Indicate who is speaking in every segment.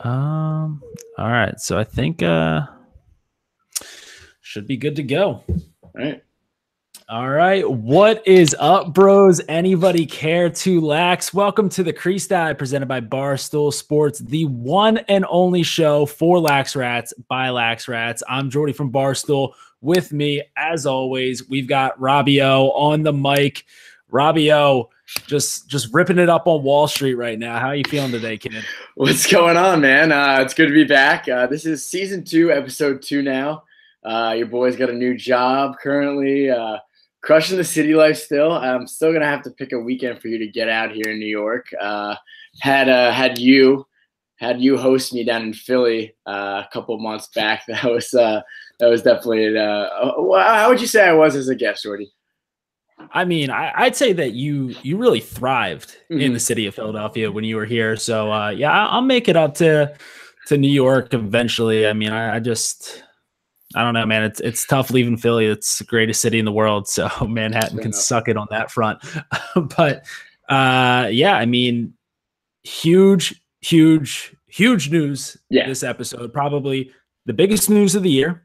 Speaker 1: All right. So I think should be good to go.
Speaker 2: All right.
Speaker 1: All right. What is up, bros? Anybody care to lax? Welcome to the Crease Dive presented by Barstool Sports, the one and only show for Lax Rats by Lax Rats. I'm Jordy from Barstool. With me, as always, we've got Robbio on the mic. Robbio, just ripping it up on Wall Street right now. How are you feeling today, kid?
Speaker 2: What's going on, man? It's good to be back. This is season 2, episode 2 now. Your boy's got a new job currently. Crushing the city life still. I'm still going to have to pick a weekend for you to get out here in New York. Had you host me down in Philly a couple of months back. That was definitely how would you say I was as a guest, Jordy?
Speaker 1: I mean, I'd say that you really thrived in the city of Philadelphia when you were here. So yeah, I'll make it up to New York eventually. I mean, I don't know, man. It's tough leaving Philly. It's the greatest city in the world. So Manhattan can suck it on that front. But yeah, I mean, huge news this episode. Probably the biggest news of the year.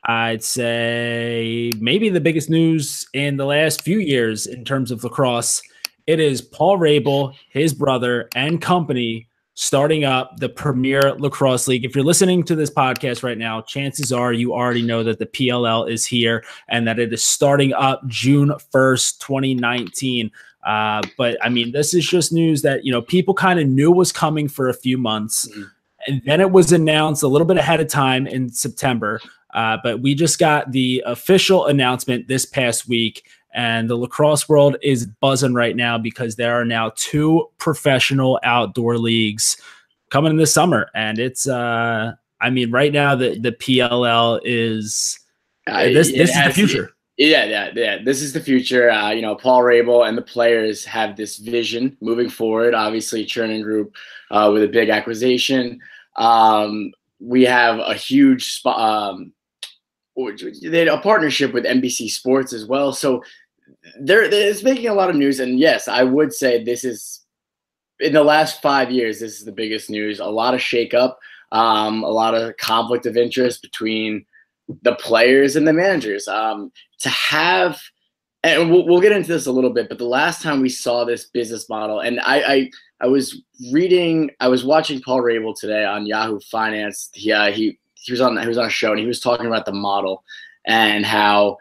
Speaker 1: I'd say maybe the biggest news in the last few years in terms of lacrosse. It is Paul Rabel, his brother, and company starting up the Premier Lacrosse League. If you're listening to this podcast right now, chances are you already know that the PLL is here and that it is starting up June 1st, 2019. But I mean, this is just news that, people kind of knew was coming for a few months. And then it was announced a little bit ahead of time in September. But we just got the official announcement this past week, and the lacrosse world is buzzing right now because there are now 2 professional outdoor leagues coming in this summer. And it's, I mean, right now the PLL is, this is the future.
Speaker 2: Yeah. This is the future. Paul Rabel and the players have this vision moving forward. Obviously, Chernin Group with a big acquisition. We have a huge they had a partnership with NBC Sports as well. So it's making a lot of news. And yes, I would say this is, in the last 5 years, this is the biggest news. A lot of shakeup, a lot of conflict of interest between the players and the managers. To have, and we'll get into this a little bit, but the last time we saw this business model, and I was watching Paul Rabel today on Yahoo Finance. He was on a show and he was talking about the model and how,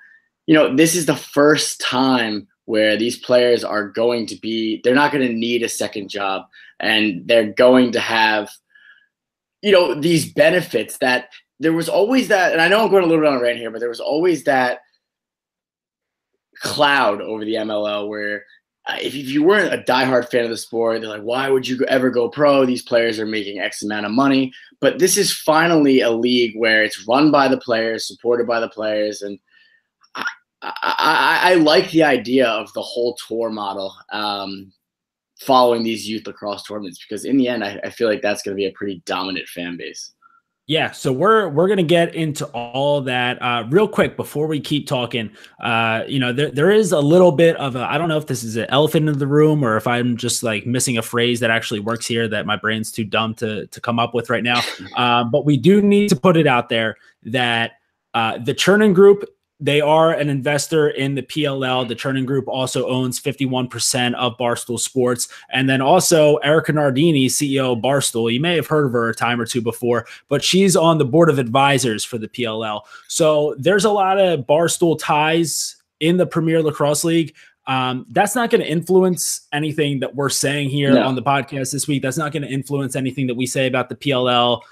Speaker 2: this is the first time where these players are going to be, they're not going to need a second job, and they're going to have, these benefits that there was always that, and I know I'm going a little bit on a rant here, but there was always that cloud over the MLL where if you weren't a diehard fan of the sport, they're like, why would you ever go pro? These players are making X amount of money. But this is finally a league where it's run by the players, supported by the players. And I like the idea of the whole tour model following these youth lacrosse tournaments, because in the end, I feel like that's going to be a pretty dominant fan base.
Speaker 1: Yeah, so we're going to get into all that real quick before we keep talking. There is a little bit of I don't know if this is an elephant in the room or if I'm just like missing a phrase that actually works here that my brain's too dumb to come up with right now. But we do need to put it out there that the Chernin Group, they are an investor in the PLL. The Chernin Group also owns 51% of Barstool Sports. And then also Erica Nardini, CEO of Barstool. You may have heard of her a time or two before, but she's on the board of advisors for the PLL. So there's a lot of Barstool ties in the Premier Lacrosse League. That's not going to influence anything that we're saying here on the podcast this week. That's not going to influence anything that we say about the PLL,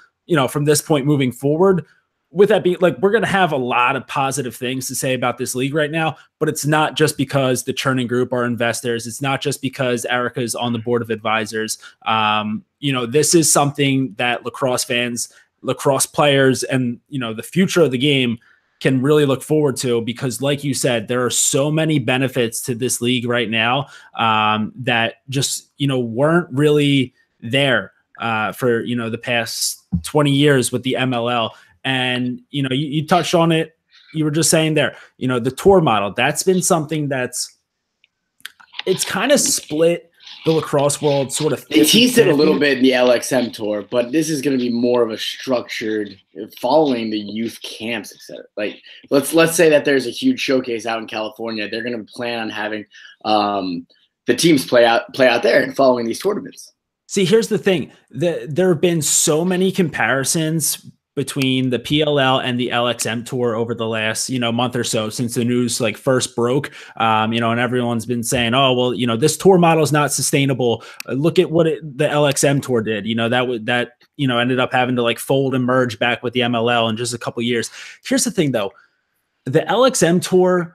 Speaker 1: from this point moving forward. With that being, we're going to have a lot of positive things to say about this league right now, but it's not just because the Chernin Group are investors. It's not just because Erica is on the board of advisors. This is something that lacrosse fans, lacrosse players, and, the future of the game can really look forward to, because like you said, there are so many benefits to this league right now that just, weren't really there for, the past 20 years with the MLL. And, you touched on it. You were just saying there, the tour model, that's been something it's kind of split the lacrosse world sort of
Speaker 2: They teased it a
Speaker 1: 50-50.
Speaker 2: little bit in the LXM tour, but this is going to be more of a structured following the youth camps, etc. Like let's say that there's a huge showcase out in California. They're going to plan on having the teams play out there and following these tournaments.
Speaker 1: See, here's the thing. There have been so many comparisons between the PLL and the LXM tour over the last, month or so since the news like first broke, and everyone's been saying, oh, well, this tour model is not sustainable. Look at what the LXM tour did, that ended up having to like fold and merge back with the MLL in just a couple of years. Here's the thing though, the LXM tour,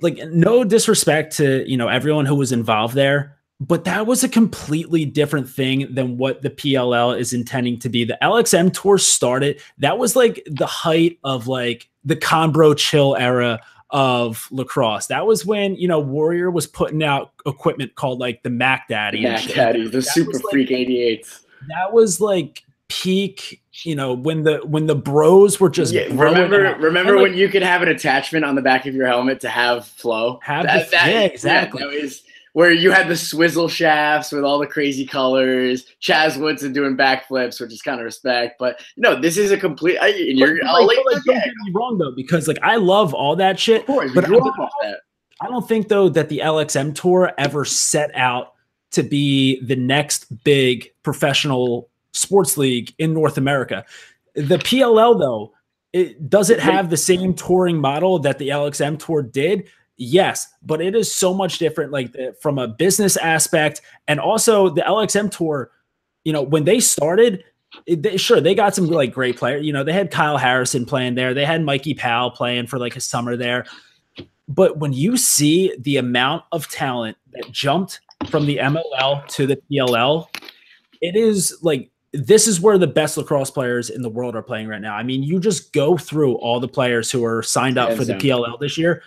Speaker 1: like no disrespect to, everyone who was involved there, but that was a completely different thing than what the PLL is intending to be. The LXM tour started, that was like the height of like the Conbro chill era of lacrosse. That was when, Warrior was putting out equipment called like the Mac Daddy.
Speaker 2: The Super Freak 88s.
Speaker 1: That was like peak, when the bros were just
Speaker 2: remember when you could have an attachment on the back of your helmet to have flow?
Speaker 1: Exactly.
Speaker 2: That was where you had the swizzle shafts with all the crazy colors, Chaz Woodson doing backflips, which is kind of respect. But this is a complete. Don't get
Speaker 1: me wrong though, because like I love all that shit.
Speaker 2: Of course,
Speaker 1: but
Speaker 2: I
Speaker 1: don't think though that the LXM tour ever set out to be the next big professional sports league in North America. The PLL though, does it have the same touring model that the LXM tour did? Yes, but it is so much different, like from a business aspect, and also the LXM tour. When they started, they got some like great players. They had Kyle Harrison playing there, they had Mikey Powell playing for like a summer there. But when you see the amount of talent that jumped from the MLL to the PLL, it is like this is where the best lacrosse players in the world are playing right now. I mean, you just go through all the players who are signed up for the PLL this year.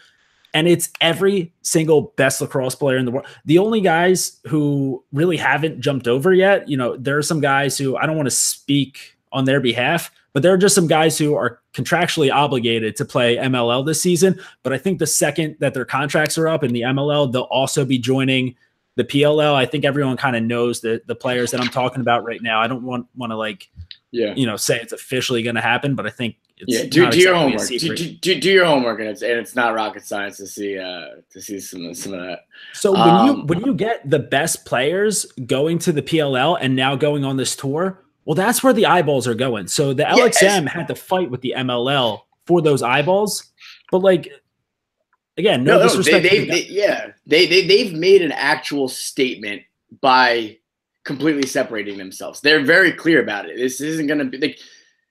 Speaker 1: And it's every single best lacrosse player in the world. The only guys who really haven't jumped over yet, there are some guys who I don't want to speak on their behalf, but there are just some guys who are contractually obligated to play MLL this season. But I think the second that their contracts are up in the MLL, they'll also be joining the PLL. I think everyone kind of knows the players that I'm talking about right now. I don't want to like, say it's officially going to happen, but I think
Speaker 2: do your homework. Do your homework, and it's not rocket science to see some of that.
Speaker 1: So when you get the best players going to the PLL and now going on this tour, well, that's where the eyeballs are going. So the LXM had to fight with the MLL for those eyeballs, but like again, no disrespect.
Speaker 2: They've made an actual statement by completely separating themselves. They're very clear about it. This isn't going to be like.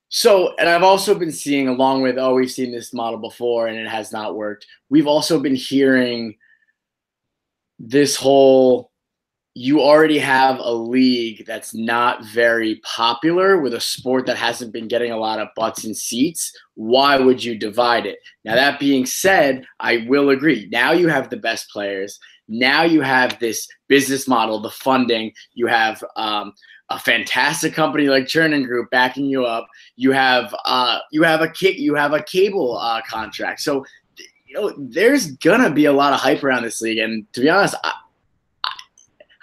Speaker 2: So, and I've also been seeing, along with, we've seen this model before and it has not worked. We've also been hearing this whole, you already have a league that's not very popular with a sport that hasn't been getting a lot of butts and seats. Why would you divide it? Now, that being said, I will agree. Now you have the best players. Now you have this business model, the funding. You have, a fantastic company like Chernin Group backing you up. You have a cable contract. So there's gonna be a lot of hype around this league. And to be honest,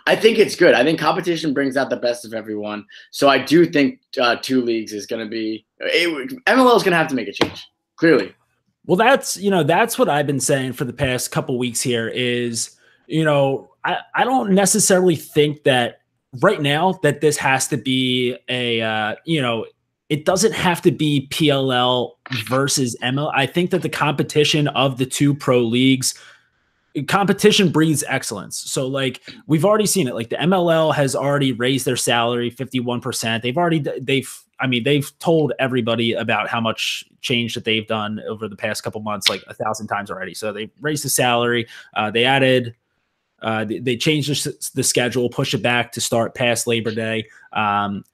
Speaker 2: I think it's good. I think competition brings out the best of everyone. So I do think 2 leagues is gonna be MLL is gonna have to make a change, clearly.
Speaker 1: Well, that's what I've been saying for the past couple weeks here is I don't necessarily think that right now that this has to be it doesn't have to be PLL versus ML. I think that the competition of the 2 pro leagues, competition breeds excellence. So like we've already seen it, like the MLL has already raised their salary 51%. They've told everybody about how much change that they've done over the past couple months, like 1,000 times already. So they raised the salary. They added, they changed the schedule, pushed it back to start past Labor Day. And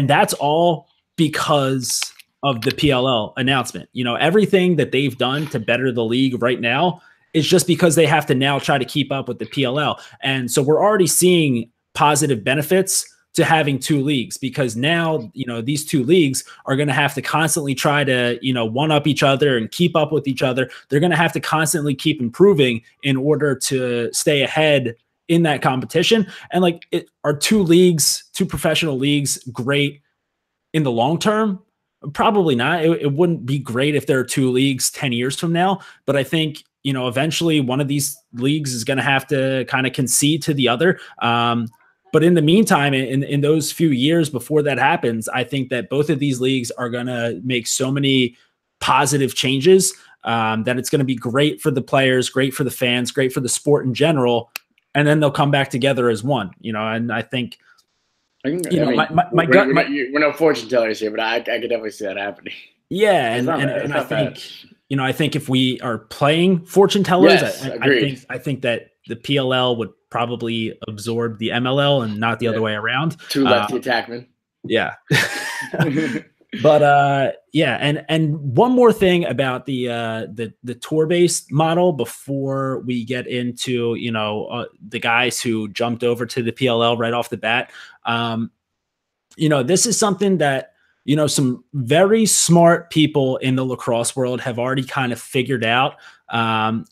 Speaker 1: that's all because of the PLL announcement. Everything that they've done to better the league right now is just because they have to now try to keep up with the PLL. And so we're already seeing positive benefits to having 2 leagues, because now, these 2 leagues are going to have to constantly try to, one up each other and keep up with each other. They're going to have to constantly keep improving in order to stay ahead in that competition. And like, are two professional leagues great in the long term? Probably not. It wouldn't be great if there are two leagues 10 years from now, but I think, you know, eventually one of these leagues is going to have to kind of concede to the other. But in the meantime, in those few years before that happens, I think that both of these leagues are going to make so many positive changes that it's going to be great for the players, great for the fans, great for the sport in general. And then they'll come back together as one, you know, and I think, you know, my gut,
Speaker 2: we're no fortune tellers here, but I could definitely see that happening.
Speaker 1: Yeah, and I think, you know, I think if we are playing fortune tellers,
Speaker 2: yes,
Speaker 1: I think that the PLL would probably absorb the MLL and not the other way around.
Speaker 2: Two lefty attackmen.
Speaker 1: Yeah. But yeah, and one more thing about the tour based model before we get into, you know, the guys who jumped over to the PLL right off the bat. You know, this is something that, you know, some very smart people in the lacrosse world have already kind of figured out.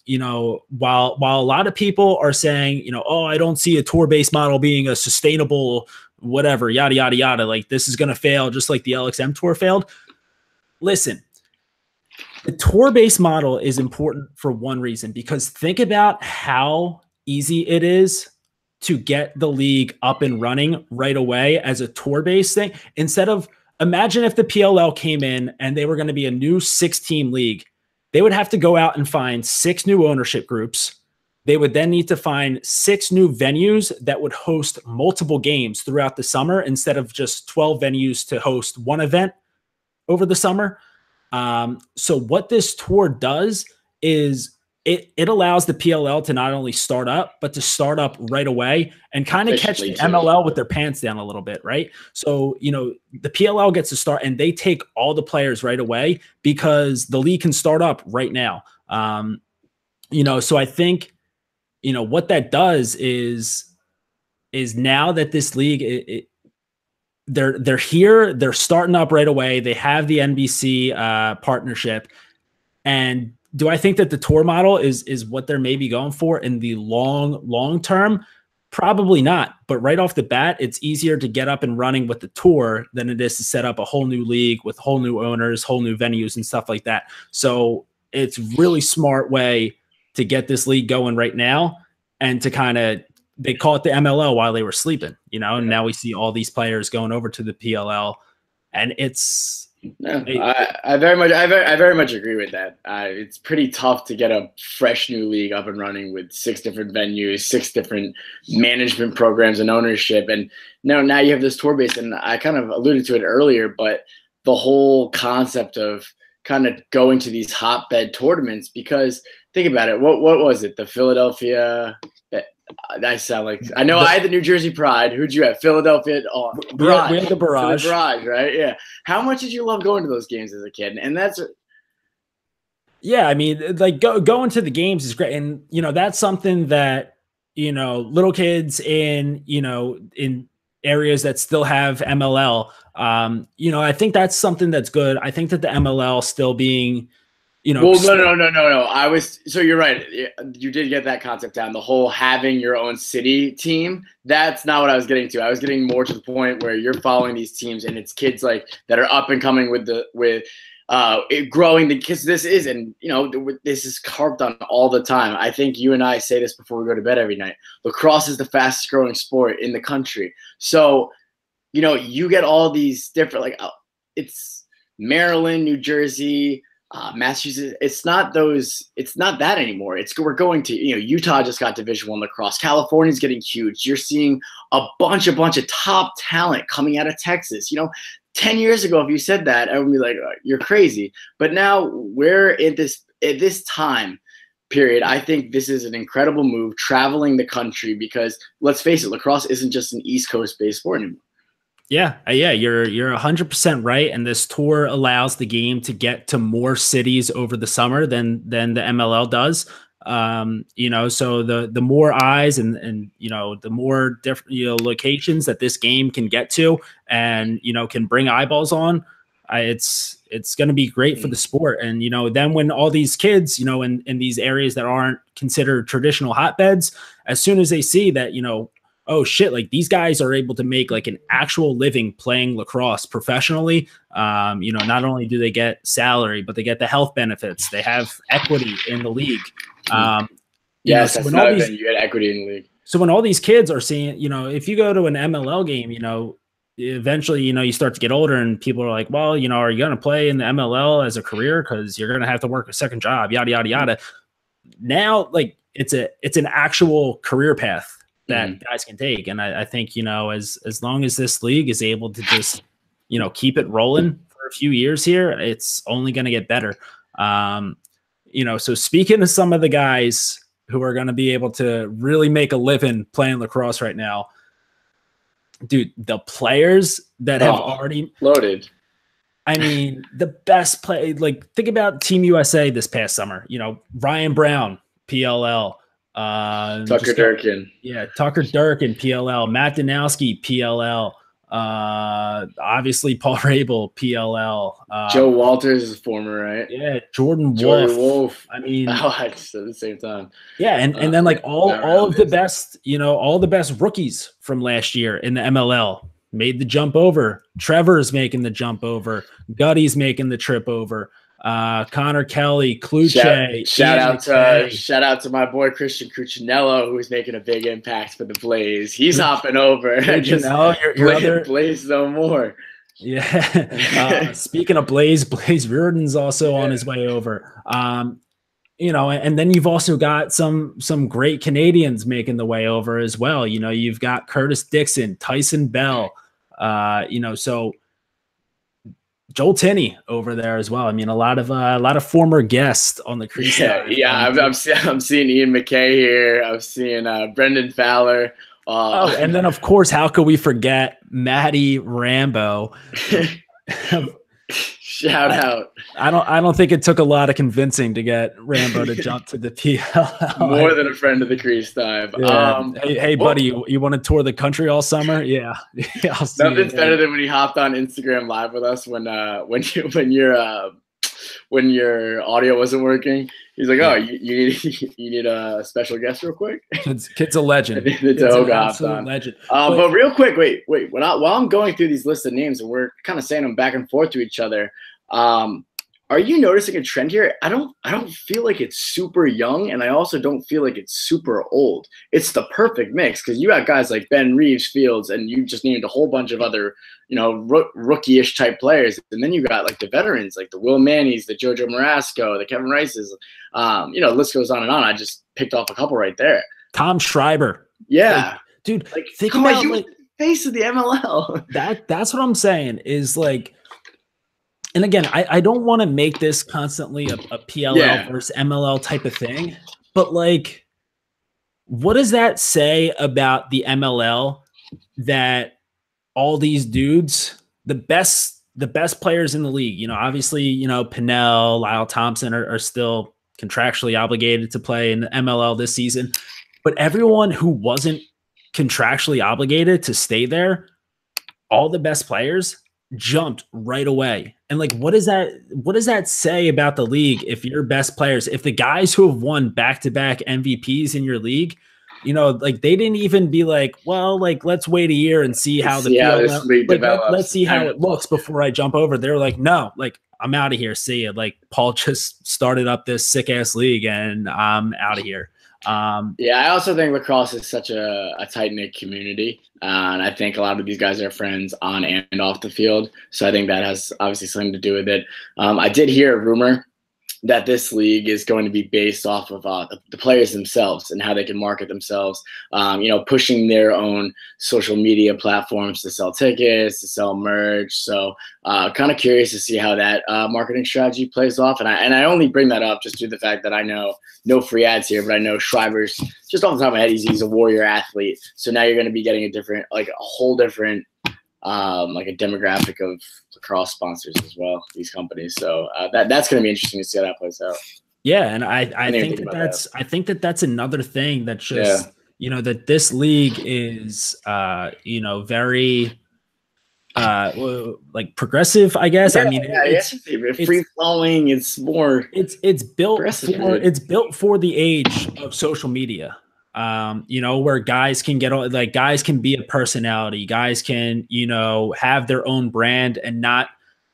Speaker 1: You know, while a lot of people are saying, you know, oh, I don't see a tour-based model being a sustainable whatever, yada, yada, yada, like this is going to fail just like the LXM tour failed. Listen, the tour-based model is important for one reason, because think about how easy it is to get the league up and running right away as a tour-based thing. Instead of, imagine if the PLL came in and they were going to be a new 6-team league. They would have to go out and find 6 new ownership groups. They would then need to find 6 new venues that would host multiple games throughout the summer instead of just 12 venues to host one event over the summer. So what this tour does is it allows the PLL to not only start up, but to start up right away and kind of catch the MLL with their pants down a little bit, right? So, you know, the PLL gets to start and they take all the players right away because the league can start up right now. You know, so I think, you know, what that does is now that this league, they're here, they're starting up right away. They have the NBC partnership. And do I think that the tour model is what they're maybe going for in the long term? Probably not. But right off the bat, it's easier to get up and running with the tour than it is to set up a whole new league with whole new owners, whole new venues and stuff like that. So it's really smart way to get this league going right now and to kind of, they call it the MLL while they were sleeping, you know, and now we see all these players going over to the PLL, and it's,
Speaker 2: no, I very much agree with that. It's pretty tough to get a fresh new league up and running with 6 different venues, 6 different management programs and ownership. And now you have this tour base, and I kind of alluded to it earlier, but the whole concept of kind of going to these hotbed tournaments, because think about it. What was it? The Philadelphia. I sound like I know. I had the New Jersey Pride. Who'd you have? Philadelphia. Oh, Barrage.
Speaker 1: We had the Barrage.
Speaker 2: The Barrage, right? Yeah. How much did you love going to those games as a kid? And that's.
Speaker 1: Yeah, I mean, like going to the games is great, and you know that's something that, you know, little kids in, you know, in areas that still have MLL. You know, I think that's something that's good. I think that the MLL still being, you know,
Speaker 2: well, no. So you're right. You did get that concept down. The whole having your own city team. That's not what I was getting to. I was getting more to the point where you're following these teams, and it's kids like that are up and coming with growing the kids. This is, and you know, this is carved on all the time. I think you and I say this before we go to bed every night. Lacrosse is the fastest growing sport in the country. So, you know, you get all these different, like it's Maryland, New Jersey, Massachusetts. It's not that anymore. We're going to, you know, Utah just got Division I lacrosse. California's getting huge. You're seeing a bunch of top talent coming out of Texas. You know, 10 years ago, if you said that, I would be like, oh, you're crazy. But now we're at this time period. I think this is an incredible move, traveling the country, because let's face it, lacrosse isn't just an East Coast based sport anymore.
Speaker 1: Yeah, you're 100% right, and this tour allows the game to get to more cities over the summer than the MLL does. You know, so the more eyes and you know, the more different, you know, locations that this game can get to, and you know, can bring eyeballs on, it's going to be great for the sport. And, you know, then when all these kids, you know, in these areas that aren't considered traditional hotbeds, as soon as they see that, you know, oh shit, like these guys are able to make like an actual living playing lacrosse professionally. You know, not only do they get salary, but they get the health benefits. They have equity in the league.
Speaker 2: Yes, that's another thing. You get equity in the league.
Speaker 1: So when all these kids are seeing, you know, if you go to an MLL game, you know, eventually, you know, you start to get older and people are like, well, you know, are you going to play in the MLL as a career? Because you're going to have to work a second job, yada, yada, yada. Now, like it's an actual career path that guys can take. And I think, you know, as long as this league is able to just, you know, keep it rolling for a few years here, it's only going to get better. You know, so speaking of some of the guys who are going to be able to really make a living playing lacrosse right now, dude, the players that have already
Speaker 2: loaded.
Speaker 1: I mean, the best play, like think about Team USA this past summer, you know, Ryan Brown, PLL,
Speaker 2: Tucker Durkin.
Speaker 1: Yeah. Tucker Durkin, PLL, Matt Danowski, PLL, obviously Paul Rabel, PLL,
Speaker 2: Joe Walters is former, right?
Speaker 1: Yeah. Jordan
Speaker 2: Wolf.
Speaker 1: I mean,
Speaker 2: at the same time.
Speaker 1: Yeah. And then like all of the best, you know, all the best rookies from last year in the MLL made the jump over. Trevor's making the jump over. Gutty's making the trip over. Connor Kelly, Kluche.
Speaker 2: Shout out to my boy Christian Cuccinello, who's making a big impact for the Blaze. He's hopping over. Your Blaze no more.
Speaker 1: Yeah. Speaking of Blaze Reardon's also on his way over. You know, and then you've also got some great Canadians making the way over as well. You know, you've got Curtis Dixon, Tyson Bell, you know, so Joel Tinney over there as well. I mean, a lot of former guests on the crease.
Speaker 2: I'm seeing Ian McKay here. I'm seeing Brendan Fowler.
Speaker 1: And then of course, how could we forget Matty Rambo?
Speaker 2: Shout out.
Speaker 1: I don't think it took a lot of convincing to get Rambo to jump to the PLL.
Speaker 2: More than a friend of the crease time.
Speaker 1: Yeah. Hey, buddy, you want to tour the country all summer? Yeah.
Speaker 2: Nothing's better than when he hopped on Instagram Live with us when your audio wasn't working. He's like, "Oh, you need a special guest real quick."
Speaker 1: Kid's a legend.
Speaker 2: It's an absolute legend. But real quick, wait. While I'm going through these lists of names and we're kind of saying them back and forth to each other, are you noticing a trend here? I don't feel like it's super young, and I also don't feel like it's super old. It's the perfect mix because you got guys like Ben Reeves, Fields, and you just named a whole bunch of other, you know, rookie-ish type players, and then you got like the veterans, like the Will Mannies, the Jojo Marasco, the Kevin Rices. You know, the list goes on and on. I just picked off a couple right there.
Speaker 1: Tom Schreiber.
Speaker 2: Yeah,
Speaker 1: like, dude. Like, think about
Speaker 2: you face of the MLL.
Speaker 1: That's what I'm saying is like. And again, I don't want to make this constantly a PLL versus MLL type of thing, but like, what does that say about the MLL that all these dudes, the best players in the league, you know, obviously, you know, Pinnell, Lyle Thompson are still contractually obligated to play in the MLL this season, but everyone who wasn't contractually obligated to stay there, all the best players jumped right away. And like, what does that say about the league? If your best players, if the guys who have won back-to-back MVPs in your league, you know, like they didn't even be like, well, like, let's wait a year and see how this league develops. Let's see how it looks before I jump over. They're like, no, like I'm out of here. See ya. Like Paul just started up this sick ass league and I'm out of here.
Speaker 2: I also think lacrosse is such a tight-knit community, and I think a lot of these guys are friends on and off the field, so I think that has obviously something to do with it. I did hear a rumor that this league is going to be based off of the players themselves and how they can market themselves, you know, pushing their own social media platforms to sell tickets, to sell merch. So kind of curious to see how that marketing strategy plays off. And I only bring that up just due to the fact that I know no free ads here, but I know Schreiber's, just off the top of my head, he's a warrior athlete. So now you're going to be getting a whole different like a demographic of lacrosse sponsors as well, these companies. So that's going to be interesting to see how that plays out.
Speaker 1: Yeah, and I think that's another thing that just you know, that this league is you know, very like progressive, I guess.
Speaker 2: Yeah,
Speaker 1: I mean,
Speaker 2: it's free flowing. It's more.
Speaker 1: It's built for
Speaker 2: really.
Speaker 1: the age of social media. You know, where guys can get like guys can be a personality, guys can, you know, have their own brand and not,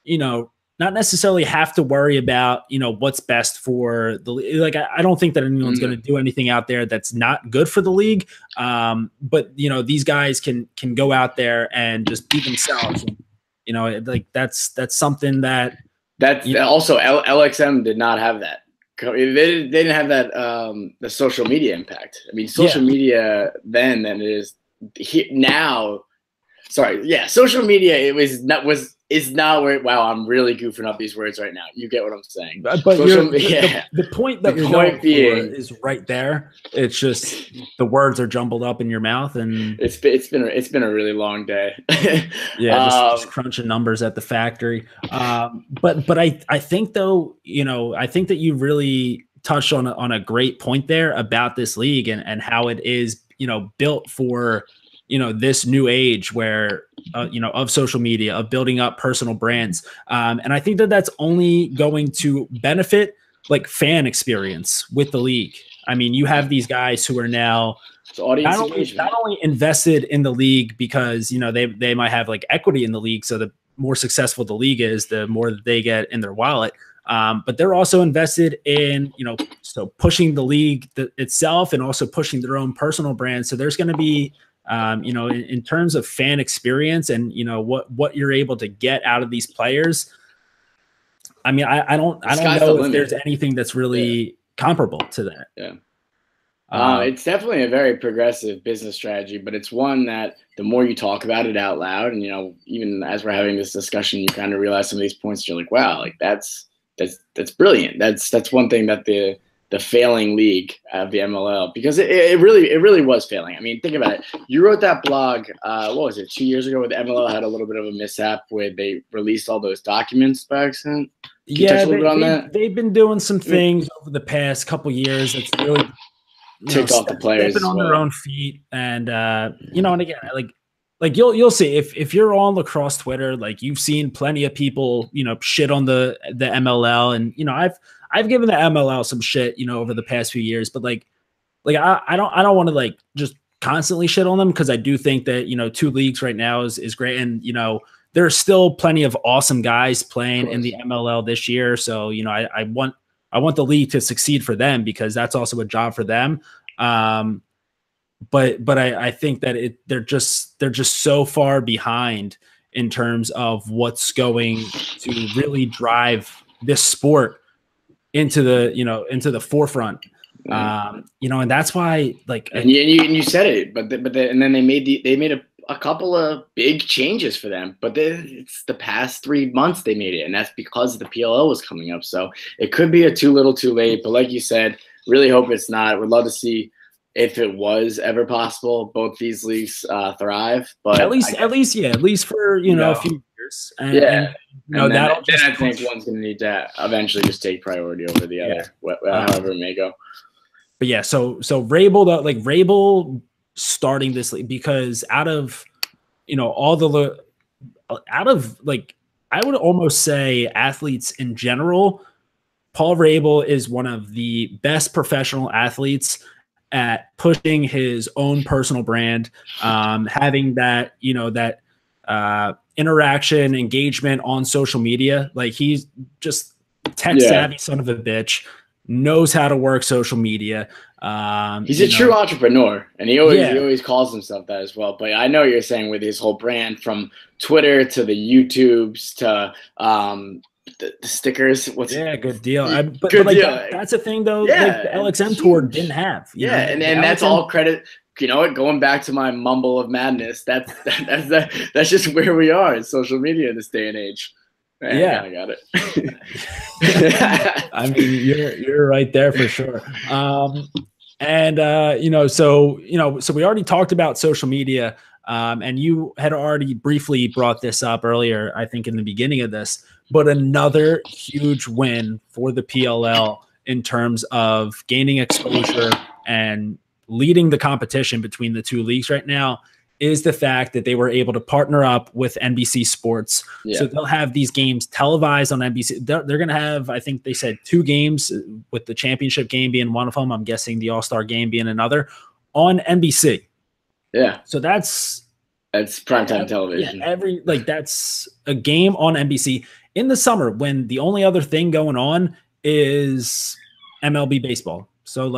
Speaker 1: you know, not necessarily have to worry about, you know, what's best for the like. I don't think that anyone's going to do anything out there that's not good for the league. But you know, these guys can go out there and just be themselves. And, you know, like that's something that
Speaker 2: also LXM did not have that. They didn't have that the social media impact. I mean, social media then than it is now. Sorry, yeah, social media. It was not is not where. Wow, I'm really goofing up these words right now. You get what I'm saying.
Speaker 1: But the point that you're going for is right there. It's just the words are jumbled up in your mouth, and
Speaker 2: it's been a really long day.
Speaker 1: just crunching numbers at the factory. But I think though, you know, I think that you really touched on a great point there about this league and how it is, you know, built for, you know, this new age where, you know, of social media, of building up personal brands. And I think that that's only going to benefit like fan experience with the league. I mean, you have these guys who are now not only invested in the league because, you know, they might have like equity in the league. So the more successful the league is, the more that they get in their wallet. But they're also invested in, you know, so pushing the league itself and also pushing their own personal brand. So there's going to be, you know, in terms of fan experience and, you know, what you're able to get out of these players. I mean, I don't know if there's anything that's really comparable to that.
Speaker 2: Yeah. It's definitely a very progressive business strategy, but it's one that the more you talk about it out loud, and, you know, even as we're having this discussion, you kind of realize some of these points. You're like, wow, like that's brilliant. That's one thing that the failing league of the MLL, because it really was failing. I mean, think about it. You wrote that blog, what was it, 2 years ago, where the MLL had a little bit of a mishap where they released all those documents by accident.
Speaker 1: They've been doing some things over the past couple years that's really
Speaker 2: ticked off the players
Speaker 1: stepping on their own feet. And you know, and again, like you'll see if you're on lacrosse Twitter, like you've seen plenty of people, you know, shit on the MLL, and you know, I've given the MLL some shit, you know, over the past few years, but like I don't want to like just constantly shit on them, because I do think that, you know, two leagues right now is great, and you know, there are still plenty of awesome guys playing in the MLL this year. So, you know, I want the league to succeed for them, because that's also a job for them. But I think that they're just so far behind in terms of what's going to really drive this sport into the forefront. You know, and that's why, like,
Speaker 2: and you said it, but then they made a couple of big changes for them, but it's the past 3 months they made it, and that's because the PLL was coming up. So it could be a too little too late, but like you said, really hope it's not. Would love to see, if it was ever possible, both these leagues thrive. But
Speaker 1: at least for, you know, a few years. And then
Speaker 2: I think one's going to need to eventually just take priority over the other, however it may go.
Speaker 1: But yeah, so Rabel starting this league, because out of like, I would almost say athletes in general, Paul Rabel is one of the best professional athletes at pushing his own personal brand, having that, you know, that interaction, engagement on social media. Like, he's just tech savvy son of a bitch, knows how to work social media.
Speaker 2: He's a true entrepreneur, and he always calls himself that as well. But I know what you're saying with his whole brand, from Twitter to the YouTubes to the stickers.
Speaker 1: Good deal. But like, that's a thing though.
Speaker 2: Yeah,
Speaker 1: like the LXM tour didn't have.
Speaker 2: And that's all credit. You know what? Going back to my mumble of madness, that's just where we are in social media in this day and age. Man, I got
Speaker 1: it. I mean, you're right there for sure. So we already talked about social media, and you had already briefly brought this up earlier, I think, in the beginning of this. But another huge win for the PLL in terms of gaining exposure and leading the competition between the two leagues right now is the fact that they were able to partner up with NBC Sports.
Speaker 2: Yeah.
Speaker 1: So they'll have these games televised on NBC. They're going to have, I think they said 2 games, with the championship game being one of them. I'm guessing the All-Star game being another, on NBC.
Speaker 2: Yeah.
Speaker 1: So that's
Speaker 2: primetime television.
Speaker 1: Yeah, that's a game on NBC in the summer when the only other thing going on is MLB baseball. So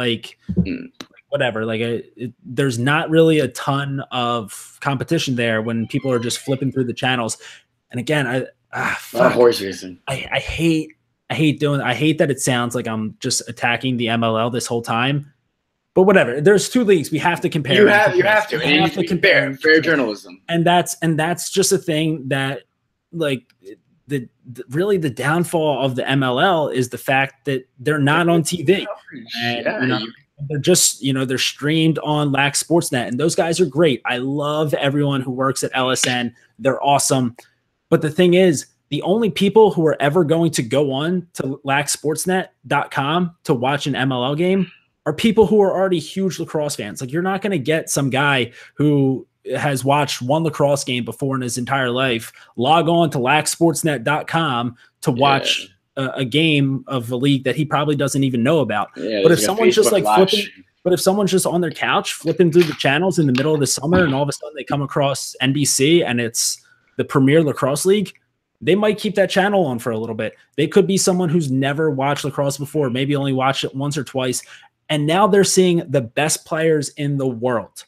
Speaker 1: whatever, there's not really a ton of competition there when people are just flipping through the channels. And again,
Speaker 2: a lot of horse racing.
Speaker 1: I hate that it sounds like I'm just attacking the MLL this whole time, but whatever. There's 2 leagues. We have to compare.
Speaker 2: You have to compare. Fair journalism.
Speaker 1: And that's just a thing that, really the downfall of the MLL is the fact that they're not on TV. And, they're just, they're streamed on Lax Sportsnet, and those guys are great. I love everyone who works at LSN. They're awesome. But the thing is, the only people who are ever going to go on to laxsportsnet.com to watch an MLL game are people who are already huge lacrosse fans. You're not going to get some guy who has watched one lacrosse game before in his entire life log on to laxsportsnet.com to watch a game of a league that he probably doesn't even know about.
Speaker 2: Yeah,
Speaker 1: but if someone's just if someone's just on their couch flipping through the channels in the middle of the summer, and all of a sudden they come across NBC and it's the Premier Lacrosse League, they might keep that channel on for a little bit. They could be someone who's never watched lacrosse before, maybe only watched it once or twice, and now they're seeing the best players in the world.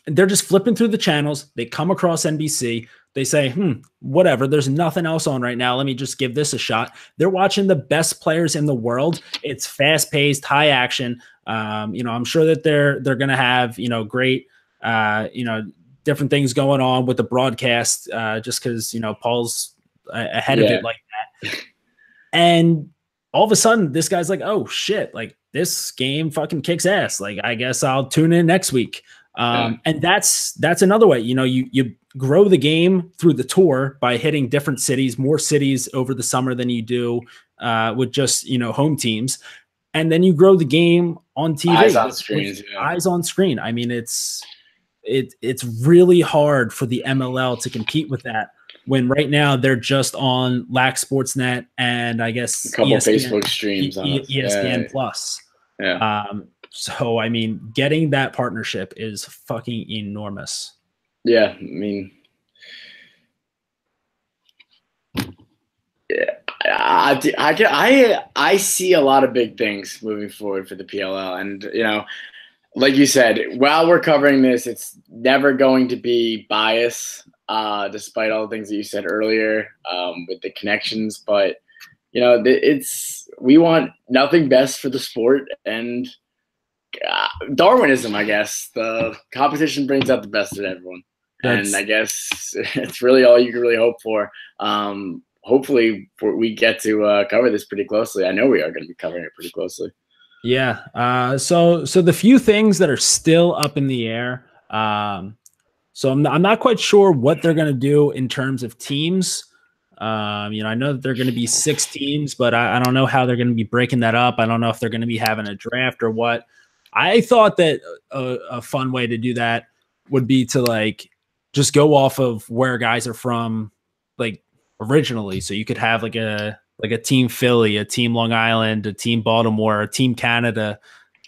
Speaker 1: They're just flipping through the channels. They come across NBC. They say, whatever, there's nothing else on right now. Let me just give this a shot. They're watching the best players in the world. It's fast-paced, high action. I'm sure that they're going to have, great, different things going on with the broadcast, just because, Paul's ahead of it like that. And all of a sudden, this guy's like, oh, shit, this game fucking kicks ass. I guess I'll tune in next week. And that's another way, you grow the game through the tour by hitting different cities, more cities over the summer than you do with just, home teams. And then you grow the game on TV.
Speaker 2: Eyes on screen.
Speaker 1: Eyes on screen. I mean, it's really hard for the MLL to compete with that when right now they're just on Lax Sportsnet and I guess
Speaker 2: a couple Facebook streams on
Speaker 1: ESPN Plus.
Speaker 2: Yeah.
Speaker 1: So, I mean, getting that partnership is fucking enormous.
Speaker 2: Yeah. I mean, I see a lot of big things moving forward for the PLL. And, like you said, while we're covering this, it's never going to be bias, despite all the things that you said earlier with the connections. But, we want nothing best for the sport and Darwinism, I guess. The competition brings out the best in everyone. And I guess it's really all you can really hope for. Hopefully we get to cover this pretty closely. I know we are going to be covering it pretty closely.
Speaker 1: Yeah. So the few things that are still up in the air. So I'm not quite sure what they're going to do in terms of teams. I know that they're going to be 6 teams, but I don't know how they're going to be breaking that up. I don't know if they're going to be having a draft or what. I thought that a fun way to do that would be to just go off of where guys are from, originally. So you could have a team Philly, a team Long Island, a team Baltimore, a team Canada.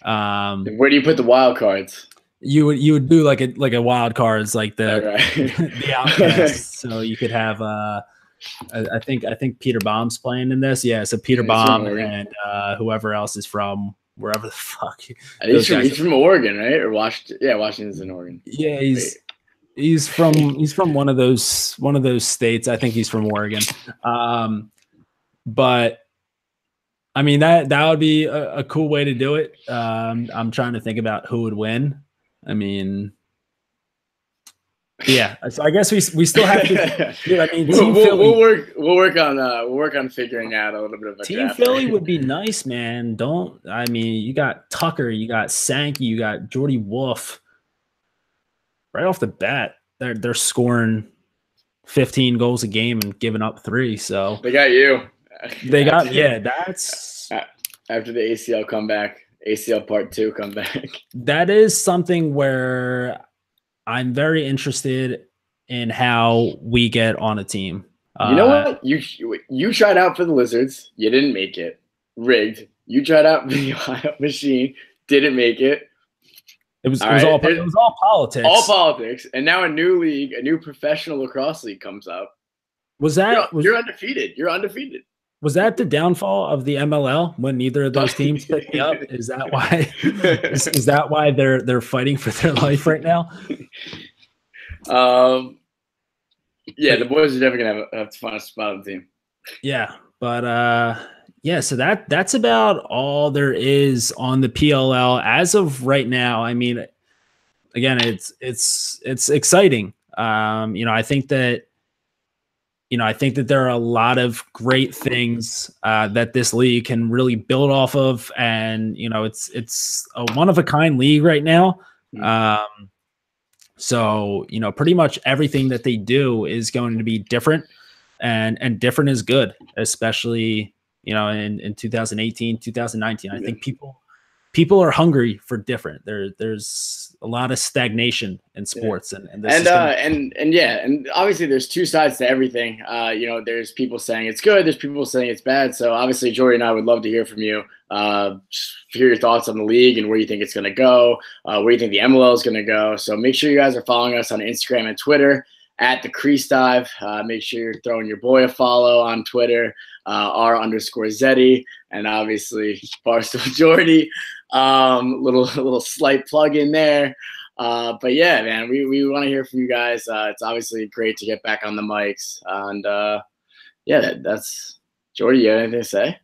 Speaker 2: Where do you put the wild cards?
Speaker 1: You would do like a wild cards, the outcasts. So you could have I think Peter Baum's playing in this. Yeah, so Peter Baum and whoever else is from wherever the fuck.
Speaker 2: He's from Oregon, right? Or Washington? Yeah, Washington's in Oregon.
Speaker 1: Yeah, he's from one of those states. I think he's from Oregon. But I mean that would be a cool way to do it. I'm trying to think about who would win. I mean, yeah. So I guess we still have to. Dude, I mean,
Speaker 2: we'll work on figuring out a little bit of a
Speaker 1: Team Philly would be nice, man. You got Tucker, you got Sankey, you got Jordy Wolf. Right off the bat, they're scoring 15 goals a game and giving up 3. So
Speaker 2: they got you.
Speaker 1: That's
Speaker 2: after the ACL part 2 comeback.
Speaker 1: That is something where I'm very interested in how we get on a team.
Speaker 2: You know what? You tried out for the Lizards. You didn't make it. Rigged. You tried out for the Ohio Machine. Didn't make it.
Speaker 1: It was all politics.
Speaker 2: All politics. And now a new league, a new professional lacrosse league comes up. You're undefeated. You're undefeated.
Speaker 1: Was that the downfall of the MLL when neither of those teams picked me up? Is that why? is that why they're fighting for their life right now?
Speaker 2: Yeah, the boys are definitely gonna have to find a spot on the team.
Speaker 1: Yeah, but yeah, so that's about all there is on the PLL as of right now. I mean, again, it's exciting. I think that there are a lot of great things that this league can really build off of, and it's a one of a kind league right now. So pretty much everything that they do is going to be different, and different is good, especially in 2018, 2019. I think people are hungry for different. There's a lot of stagnation in sports, and obviously there's two sides to everything. There's people saying it's good, there's people saying it's bad. So obviously Jordy and I would love to hear from you. Just hear your thoughts on the league and where you think it's going to go, where you think the MLL is going to go. So make sure you guys are following us on Instagram and Twitter at the Crease Dive. Make sure you're throwing your boy a follow on Twitter, R_Zeddy, and obviously Barstool Jordy. Little slight plug in there. But yeah, man, we want to hear from you guys. It's obviously great to get back on the mics. And that's Jordy. You have anything to say?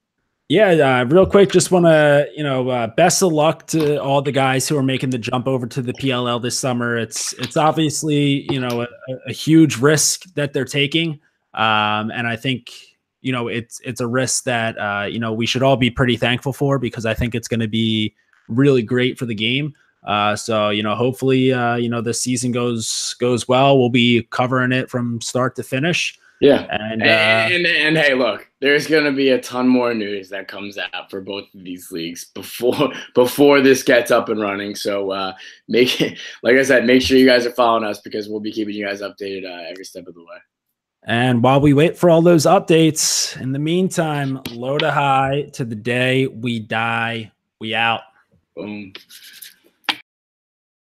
Speaker 1: Yeah, real quick, just want to, best of luck to all the guys who are making the jump over to the PLL this summer. It's obviously, a huge risk that they're taking. And I think, it's a risk that, we should all be pretty thankful for, because I think it's going to be really great for the game. So, hopefully, the season goes well. We'll be covering it from start to finish.
Speaker 2: Yeah. And hey, look, there's going to be a ton more news that comes out for both of these leagues before this gets up and running. So like I said, make sure you guys are following us, because we'll be keeping you guys updated every step of the way.
Speaker 1: And while we wait for all those updates, in the meantime, load a high to the day we die. We out.
Speaker 2: Boom.